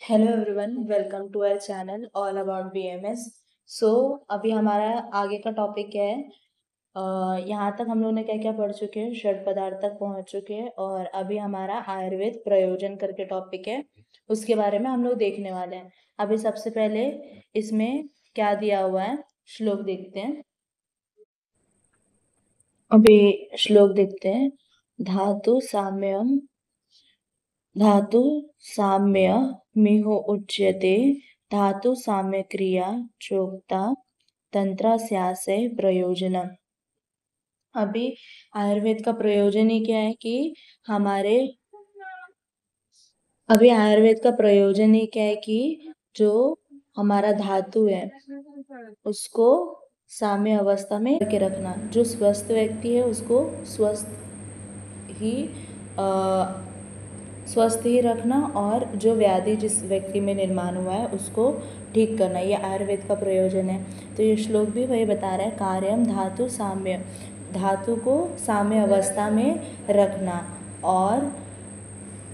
Hello everyone, welcome to our channel all about BMS. So अभी हमारा आगे का टॉपिक क्या है। यहाँ तक हम लोगों ने क्या क्या पढ़ चुके हैं, षड पदार्थ तक पहुँच चुके हैं और अभी हमारा आयुर्वेद प्रयोजन करके टॉपिक है, उसके बारे में हम लोग देखने वाले हैं। अभी सबसे पहले इसमें क्या दिया हुआ है, श्लोक देखते हैं। अभी श्लोक देखते हैं। धातु साम्यम धातु साम्य मिहो उच्यते धातु साम्य क्रिया चोक्ता तंत्रास्यासे प्रयोजनम। अभी आयुर्वेद का प्रयोजन ही क्या है कि हमारे अभी आयुर्वेद का प्रयोजन ही क्या है कि जो हमारा धातु है उसको साम्य अवस्था में करके रखना। जो स्वस्थ व्यक्ति है उसको ही स्वस्थ ही रखना और जो व्याधि जिस व्यक्ति में निर्माण हुआ है उसको ठीक करना, ये आयुर्वेद का प्रयोजन है। तो ये श्लोक भी वही बता रहा है, कार्यम धातु साम्य, धातु को साम्य अवस्था में रखना और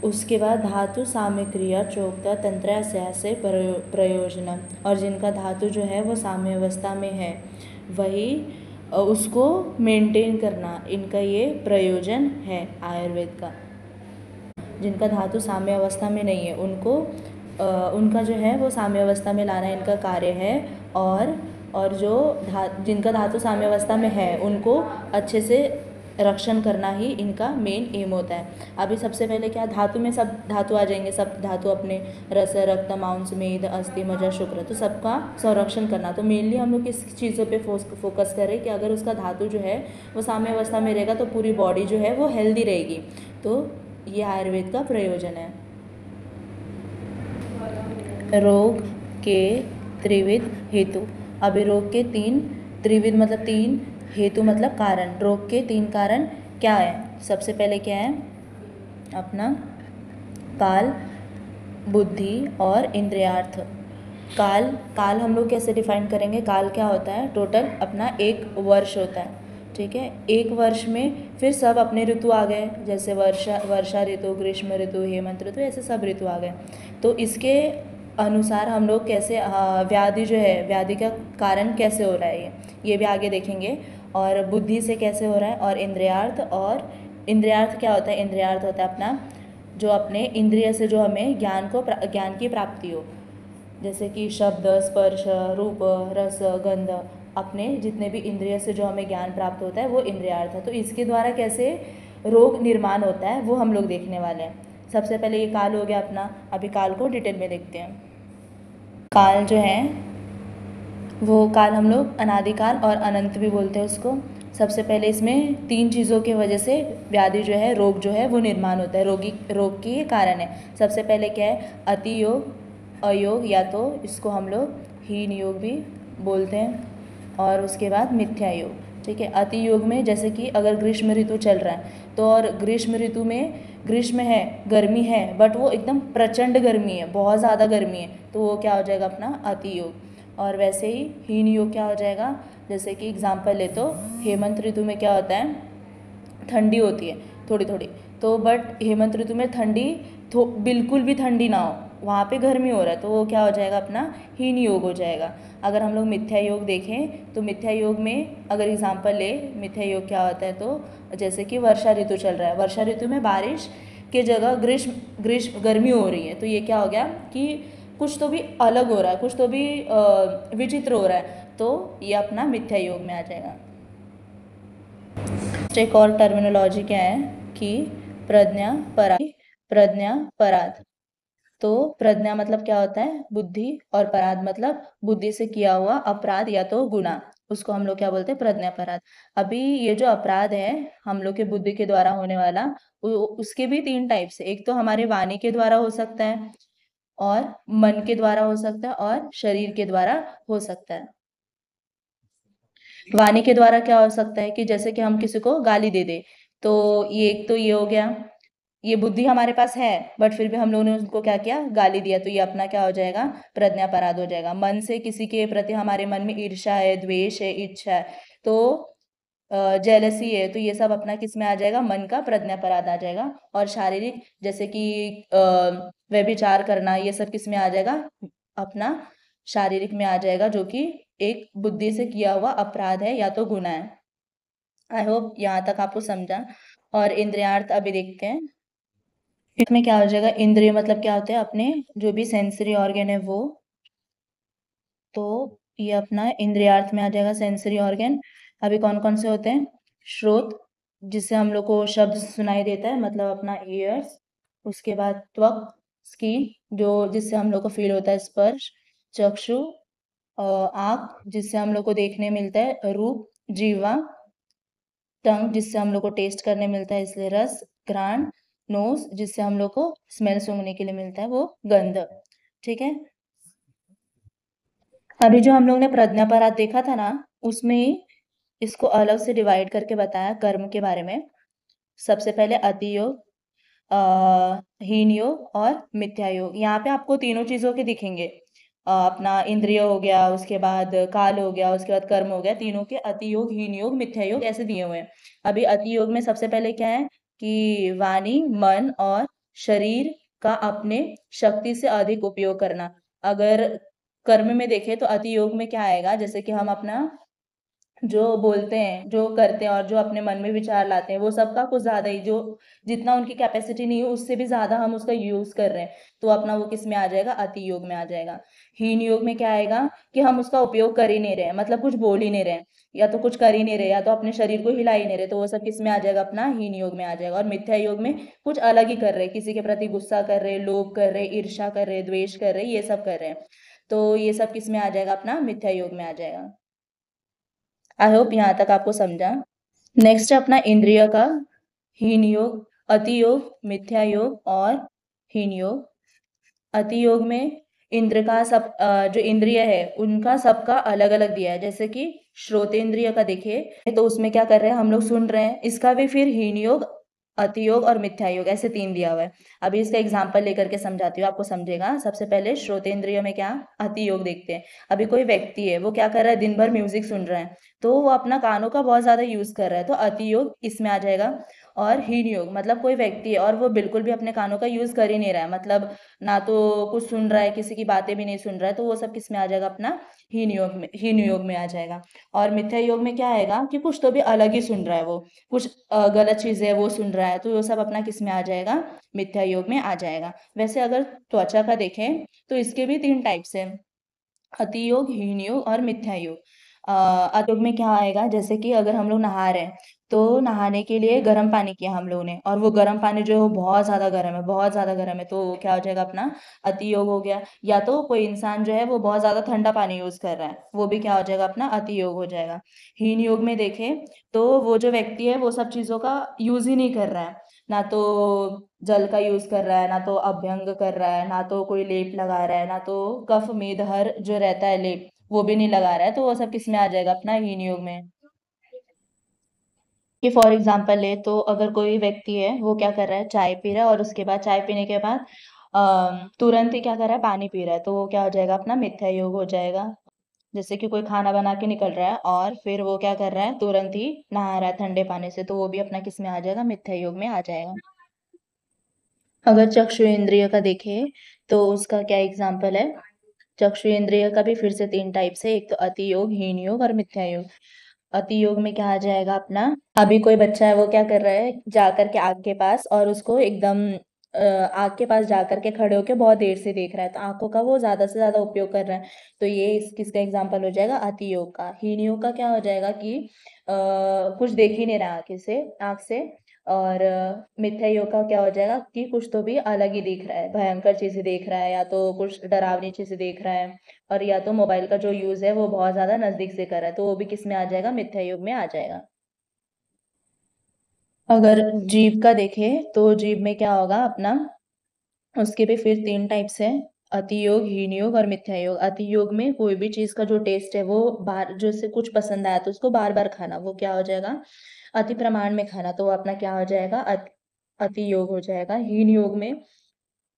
उसके बाद धातु साम्य क्रिया चोक्ता तंत्रास्या से प्रयोजन, और जिनका धातु जो है वो साम्य अवस्था में है वही उसको मेंटेन करना, इनका ये प्रयोजन है आयुर्वेद का। जिनका धातु साम्य अवस्था में नहीं है उनको उनका जो है वो साम्य अवस्था में लाना इनका कार्य है। और जो जिनका धातु साम्य अवस्था में है उनको अच्छे से रक्षण करना ही इनका मेन एम होता है। अभी सबसे पहले क्या, धातु में सब धातु आ जाएंगे, सब धातु अपने रस रक्त मांस मेद अस्थि मज्जा शुक्र, तो सबका संरक्षण करना। तो मेनली हम लोग किस चीज़ों पे फोकस करें कि अगर उसका धातु जो है वो साम्य अवस्था में रहेगा तो पूरी बॉडी जो है वो हेल्दी रहेगी। तो ये आयुर्वेद का प्रयोजन है। रोग के त्रिविध हेतु। अभी रोग के तीन, त्रिविध मतलब तीन, हेतु मतलब कारण। रोग के तीन कारण क्या है? सबसे पहले क्या है अपना काल, बुद्धि और इंद्रियार्थ। काल हम लोग कैसे डिफाइन करेंगे? काल क्या होता है? टोटल अपना एक वर्ष होता है, ठीक है। एक वर्ष में फिर सब अपने ऋतु आ गए, जैसे वर्षा ऋतु, ग्रीष्म ऋतु, हेमंत ऋतु, ऐसे सब ऋतु आ गए। तो इसके अनुसार हम लोग कैसे व्याधि जो है, व्याधि का कारण कैसे हो रहा है ये भी आगे देखेंगे। और बुद्धि से कैसे हो रहा है, और इंद्रियार्थ क्या होता है? इंद्रियार्थ होता है अपना जो अपने इंद्रिय से जो हमें ज्ञान की प्राप्ति हो, जैसे कि शब्द, स्पर्श, रूप, रस, गंध, अपने जितने भी इंद्रिय से जो हमें ज्ञान प्राप्त होता है वो इंद्रियार्थ है। तो इसके द्वारा कैसे रोग निर्माण होता है वो हम लोग देखने वाले हैं। सबसे पहले ये काल हो गया अपना। अभी काल को डिटेल में देखते हैं। काल जो है वो काल हम लोग अनादिकाल और अनंत भी बोलते हैं उसको। सबसे पहले इसमें तीन चीज़ों की वजह से व्याधि जो है, रोग जो है वो निर्माण होता है, रोग की ये कारण है। सबसे पहले क्या है? अति योग, अयोग, या तो इसको हम लोग हीन योग भी बोलते हैं, और उसके बाद मिथ्या योग, ठीक है। अति योग में जैसे कि अगर ग्रीष्म ऋतु चल रहा है तो, और ग्रीष्म ऋतु में ग्रीष्म है, गर्मी है, बट वो एकदम प्रचंड गर्मी है, बहुत ज़्यादा गर्मी है, तो वो क्या हो जाएगा अपना अति योग। और वैसे ही हीन योग क्या हो जाएगा? जैसे कि एग्जाम्पल ले तो हेमंत ऋतु में क्या होता है? ठंडी होती है थोड़ी थोड़ी, तो बट हेमंत ऋतु में ठंडी बिल्कुल भी ठंडी ना हो, वहाँ पे गर्मी हो रहा है, तो वो क्या हो जाएगा अपना हीन योग हो जाएगा। अगर हम लोग मिथ्या योग देखें तो मिथ्या योग में अगर एग्जाम्पल ले, मिथ्या योग क्या होता है? तो जैसे कि वर्षा ऋतु चल रहा है, वर्षा ऋतु में बारिश के जगह ग्रीष्म गर्मी हो रही है, तो ये क्या हो गया कि कुछ तो भी अलग हो रहा है, कुछ तो भी विचित्र हो रहा है, तो ये अपना मिथ्या योग में आ जाएगा। एक और टर्मिनोलॉजी क्या है कि प्रज्ञा पराध। तो प्रज्ञा मतलब क्या होता है? बुद्धि, और पराध मतलब बुद्धि से किया हुआ अपराध या तो गुनाह, उसको हम लोग क्या बोलते हैं? प्रज्ञा पराध। अभी ये जो अपराध है हम लोग के बुद्धि के द्वारा होने वाला, उसके भी तीन टाइप्स है। एक तो हमारे वाणी के द्वारा हो सकता है, और मन के द्वारा हो सकता है, और शरीर के द्वारा हो सकता है। वाणी के द्वारा क्या हो सकता है कि जैसे कि हम किसी को गाली दे दे, तो ये एक तो ये हो गया, ये बुद्धि हमारे पास है बट फिर भी हम लोगों ने उसको क्या किया? गाली दिया, तो ये अपना क्या हो जाएगा? प्रज्ञापराध हो जाएगा। मन से किसी के प्रति हमारे मन में ईर्ष्या है, द्वेष है, इच्छा है, तो जेलसी है, तो ये सब अपना किस में आ जाएगा, मन का प्रज्ञापराध आ जाएगा। और शारीरिक जैसे कि व्यभिचार करना, ये सब किस में आ जाएगा, अपना शारीरिक में आ जाएगा, जो कि एक बुद्धि से किया हुआ अपराध है या तो गुनाह है। आई होप यहाँ तक आपको समझा। और इंद्रियार्थ अभी देखते हैं। इसमें क्या हो जाएगा, इंद्रिय मतलब क्या होते हैं, अपने जो भी सेंसरी ऑर्गन है वो, तो ये अपना इंद्रियार्थ में आ जाएगा सेंसरी ऑर्गन। अभी कौन कौन से होते हैं, श्रोत जिससे हम लोग को शब्द सुनाई देता है, मतलब अपना ईयर्स। उसके बाद त्वक स्किन, जो जिससे हम लोग को फील होता है स्पर्श। चक्षु आँख, जिससे हम लोग को देखने मिलता है रूप। जीवा टंग, जिससे हम लोग को टेस्ट करने मिलता है इसलिए रस। घ्राण नोज, जिससे हम लोग को स्मेल सूंघने के लिए मिलता है वो गंध। ठीक है। अभी जो हम लोग ने प्रज्ञापराध देखा था ना, उसमें इसको अलग से डिवाइड करके बताया कर्म के बारे में। सबसे पहले अति योग, हीन योग और मिथ्या योग। यहाँ पे आपको तीनों चीजों के दिखेंगे। अपना इंद्रिय हो गया, उसके बाद काल हो गया, उसके बाद कर्म हो गया, तीनों के अति योग, हीन योग, मिथ्या योग ऐसे दिए हुए हैं। अभी अति योग में सबसे पहले क्या है कि वाणी, मन और शरीर का अपने शक्ति से अधिक उपयोग करना। अगर कर्म में देखें तो अति योग में क्या आएगा, जैसे कि हम अपना जो बोलते हैं, जो करते हैं और जो अपने मन में विचार लाते हैं, वो सबका कुछ ज्यादा ही, जो जितना उनकी कैपेसिटी नहीं है उससे भी ज्यादा हम उसका यूज कर रहे हैं, तो अपना वो किस में आ जाएगा, अति योग में आ जाएगा। हीन योग में क्या आएगा कि हम उसका उपयोग कर ही नहीं रहे, मतलब कुछ बोल ही नहीं रहे, या तो कुछ कर ही नहीं रहे, या तो अपने शरीर को हिला ही नहीं रहे, तो वो सब किस में आ जाएगा, अपना हीन योग में आ जाएगा। और मिथ्या योग में कुछ अलग ही कर रहे, किसी के प्रति गुस्सा कर रहे, लोभ कर रहे, ईर्ष्या कर रहे, द्वेष कर रहे, ये सब कर रहे हैं, तो ये सब किस में आ जाएगा, अपना मिथ्या योग में आ जाएगा। आई होप यहाँ तक आपको समझा। नेक्स्ट है अपना इंद्रिय का हीन योग, अति योग, मिथ्या योग और हीन योग। अति योग में इंद्र का सब जो इंद्रिय है उनका सबका अलग अलग दिया है, जैसे कि श्रोतेंद्रिय का देखिए, तो उसमें क्या कर रहे हैं, हम लोग सुन रहे हैं, इसका भी फिर हीन योग, अति योग और मिथ्या योग ऐसे तीन दिया हुआ है। अभी इसका एग्जाम्पल लेकर के समझाती हूँ, आपको समझेगा। सबसे पहले श्रोतेंद्रिय में क्या, अति योग देखते हैं। अभी कोई व्यक्ति है, वो क्या कर रहा है, दिन भर म्यूजिक सुन रहा है, तो वो अपना कानों का बहुत ज्यादा यूज कर रहा है, तो अति योग इसमें आ जाएगा। और हीन योग मतलब कोई व्यक्ति है और वो बिल्कुल भी अपने कानों का यूज कर ही नहीं रहा है, मतलब ना तो कुछ सुन रहा है, किसी की बातें भी नहीं सुन रहा है, तो वो सब किस में आ जाएगा, अपना हीन योग में आ जाएगा। और मिथ्या योग में क्या आएगा कि कुछ तो भी अलग ही सुन रहा है, वो कुछ गलत चीजें है वो सुन रहा है, तो वो सब अपना किस में आ जाएगा, मिथ्या योग में आ जाएगा। वैसे अगर त्वचा का देखें तो इसके भी तीन टाइप्स है, अति योग, हीन योग और मिथ्या योग। अति योग में क्या आएगा, जैसे कि अगर हम लोग नहा रहे हैं, तो नहाने के लिए गर्म पानी किया हम लोगों ने, और वो गर्म पानी जो है वो बहुत ज्यादा गर्म है, बहुत ज्यादा गर्म है, तो वो क्या हो जाएगा, अपना अति योग हो गया। या तो कोई इंसान जो है वो बहुत ज्यादा ठंडा पानी यूज कर रहा है, वो भी क्या हो जाएगा, अपना अति योग हो जाएगा। हीन योग में देखें तो वो जो व्यक्ति है वो सब चीजों का यूज ही नहीं कर रहा है, ना तो जल का यूज कर रहा है, ना तो अभ्यंग कर रहा है, ना तो कोई लेप लगा रहा है, ना तो कफ मेदहर जो रहता है लेप वो भी नहीं लगा रहा है, तो वो सब किस में आ जाएगा, अपना हीन योग में। कि फॉर एग्जाम्पल ले तो अगर कोई व्यक्ति है वो क्या कर रहा है, चाय पी रहा है, और उसके बाद चाय पीने के बाद तुरंत ही क्या कर रहा है, पानी पी रहा है, तो वो क्या हो जाएगा, अपना मिथ्या योग हो जाएगा। जैसे कि कोई खाना बना के निकल रहा है और फिर वो क्या कर रहा है, तुरंत ही नहा रहा है ठंडे पानी से, तो वो भी अपना किस में आ जाएगा, मिथ्या योग में आ जाएगा। अगर चक्षु इंद्रिय का देखें तो उसका क्या एग्जाम्पल है, चक्षु इंद्रिय का भी फिर से तीन टाइप से, एक तो अति योग, हीन योग और मिथ्या योग। अति योग में क्या आ जाएगा, अपना अभी कोई बच्चा है वो क्या कर रहा है, जाकर के आग के पास, और उसको एकदम आग के पास जाकर के खड़े होके बहुत देर से देख रहा है, तो आंखों का वो ज्यादा से ज्यादा उपयोग कर रहा है, तो ये इस किसका एग्जाम्पल हो जाएगा, अति योग का। हीन योग का क्या हो जाएगा कि कुछ देख ही नहीं रहा आंख से। और मिथ्या योग का क्या हो जाएगा कि कुछ तो भी अलग ही दिख रहा है, भयंकर चीजें देख रहा है, या तो कुछ डरावनी चीजें देख रहा है, और या तो मोबाइल का जो यूज है वो बहुत ज्यादा नजदीक से कर रहा है, तो वो भी किस में आ जाएगा, मिथ्या योग में आ जाएगा। अगर जीभ का देखें तो जीभ में क्या होगा, अपना उसके भी फिर तीन टाइप्स है, अति योग, हीन योग और मिथ्या योग। अति योग में कोई भी चीज का जो टेस्ट है वो बार जो से कुछ पसंद आया तो उसको बार बार खाना, वो क्या हो जाएगा, अति प्रमाण में खाना, तो वो अपना क्या हो जाएगा, अति योग हो जाएगा। हीन योग में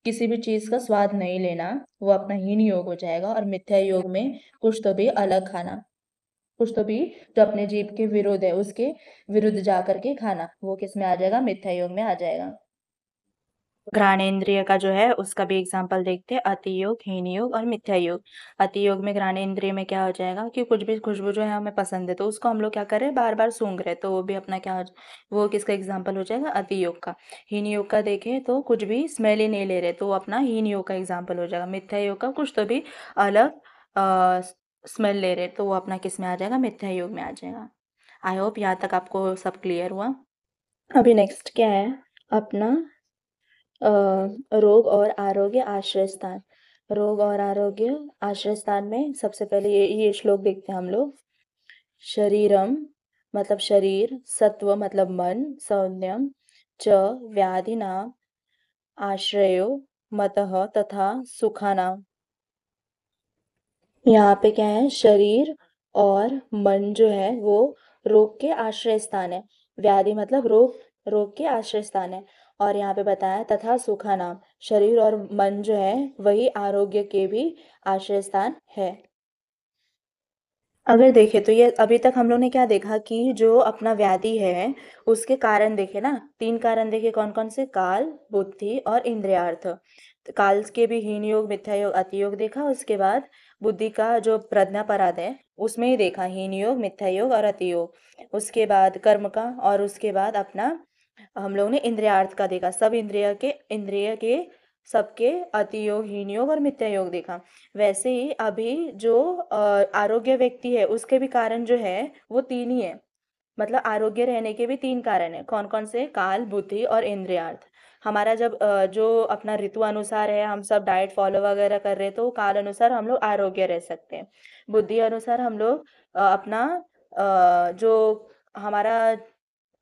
किसी भी चीज का स्वाद नहीं लेना, वो अपना हीन योग हो जाएगा। और मिथ्या योग में कुछ तो भी अलग खाना। कुछ तो भी जो अपने जीभ के विरुद्ध है उसके विरुद्ध जा करके खाना, वो किस में आ जाएगा, मिथ्या योग में आ जाएगा। घ्राणेन्द्रिय का जो है उसका भी एग्जाम्पल देखते हैं, अति योग, हीन योग और मिथ्या योग। अति योग में घ्राणेन्द्रिय में क्या हो जाएगा कि कुछ भी खुशबू जो है हमें पसंद है तो उसको हम लोग क्या कर रहे हैं, बार बार सूंघ रहे हैं, तो वो भी अपना क्या वो किसका एग्जाम्पल हो जाएगा, अति योग का। हीन योग का देखें तो कुछ भी स्मेल ही नहीं ले रहे तो वो अपना हीन योग का एग्जाम्पल हो जाएगा। मिथ्या योग का कुछ तो भी अलग स्मेल ले रहे तो वो अपना किस में आ जाएगा, मिथ्या योग में आ जाएगा। आई होप यहाँ तक आपको सब क्लियर हुआ। अभी नेक्स्ट क्या है अपना रोग और आरोग्य आश्रय स्थान। रोग और आरोग्य आश्रय स्थान में सबसे पहले ये श्लोक देखते हैं हम लोग। शरीरम मतलब शरीर, सत्व मतलब मन, सौम्यम च व्याधिनाम आश्रयो मतः तथा सुखानाम। यहाँ पे क्या है, शरीर और मन जो है वो रोग के आश्रय स्थान है। व्याधि मतलब रोग, रोग के आश्रय स्थान है। और यहाँ पे बताया तथा सुखा नाम, शरीर और मन जो है वही आरोग्य के भी आश्रय स्थान है। अगर देखें तो ये अभी तक हम लोग ने क्या देखा कि जो अपना व्याधि है उसके कारण देखे ना, 3 कारण देखे, कौन कौन से, काल, बुद्धि और इंद्रियार्थ। तो काल के भी हीन योग, मिथ्या योग, अति योग देखा। उसके बाद बुद्धि का जो प्रज्ञापराध है उसमें ही देखा हीन योग, मिथ्या योग और अति योग। उसके बाद कर्म का, और उसके बाद अपना हम लोग ने इंद्रियार्थ का देखा। सब इंद्रिय के सबके अति योग, हीन योग और मिथ्या योग देखा। वैसे ही अभी जो आरोग्य व्यक्ति है उसके भी कारण जो है वो 3 ही है। मतलब आरोग्य रहने के भी 3 कारण है, कौन कौन से, काल, बुद्धि और इंद्रियार्थ। हमारा जब जो अपना ऋतु अनुसार है, हम सब डाइट फॉलो वगैरह कर रहे हैं तो काल अनुसार हम लोग आरोग्य रह सकते हैं। बुद्धि अनुसार हम लोग अपना जो हमारा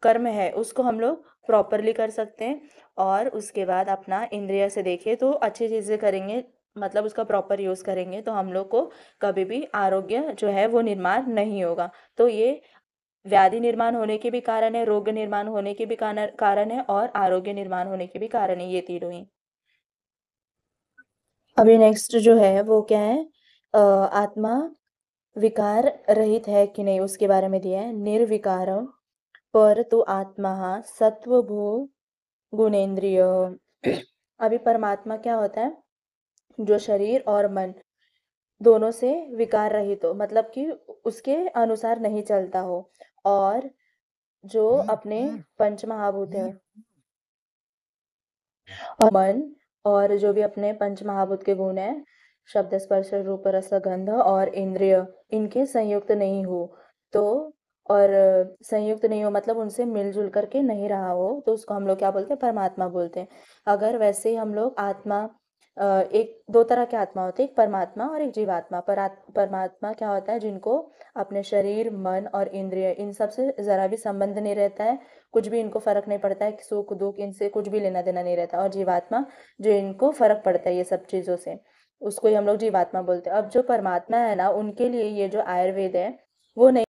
कर्म है उसको हम लोग प्रॉपरली कर सकते हैं। और उसके बाद अपना इंद्रिय से देखें तो अच्छी चीज़ें करेंगे, मतलब उसका प्रॉपर यूज़ करेंगे तो हम लोग को कभी भी आरोग्य जो है वो निर्माण नहीं होगा। तो ये व्याधि निर्माण होने के भी कारण है, रोग निर्माण होने के भी कारण है और आरोग्य निर्माण होने के भी कारण है, ये तीनों ही। अभी नेक्स्ट जो है वो क्या है, आत्मा विकार रहित है कि नहीं उसके बारे में दिया है। निर्विकारम पर तो आत्मा सत्वभू गुणेन्द्रिय। अभी परमात्मा क्या होता है, जो शरीर और मन दोनों से विकार रहित हो, मतलब कि उसके अनुसार नहीं चलता हो, और जो अपने पंच महाभूत है और मन, और जो भी अपने पंच महाभूत के गुण है, शब्द स्पर्श रूप रस गंध और इंद्रिय, इनके संयुक्त नहीं हो तो, और संयुक्त नहीं हो मतलब उनसे मिलजुल करके नहीं रहा हो तो उसको हम लोग क्या बोलते हैं, परमात्मा बोलते हैं। अगर वैसे ही हम लोग आत्मा, एक 2 तरह के आत्मा होते हैं, एक परमात्मा और एक जीवात्मा। परमात्मा क्या होता है, जिनको अपने शरीर, मन और इंद्रिय इन सब से जरा भी संबंध नहीं रहता है, कुछ भी इनको फर्क नहीं पड़ता है कि सुख दुख इनसे कुछ भी लेना देना नहीं रहता। और जीवात्मा जो इनको फर्क पड़ता है ये सब चीज़ों से, उसको ही हम लोग जीवात्मा बोलते हैं। अब जो परमात्मा है ना, उनके लिए ये जो आयुर्वेद है वो नहीं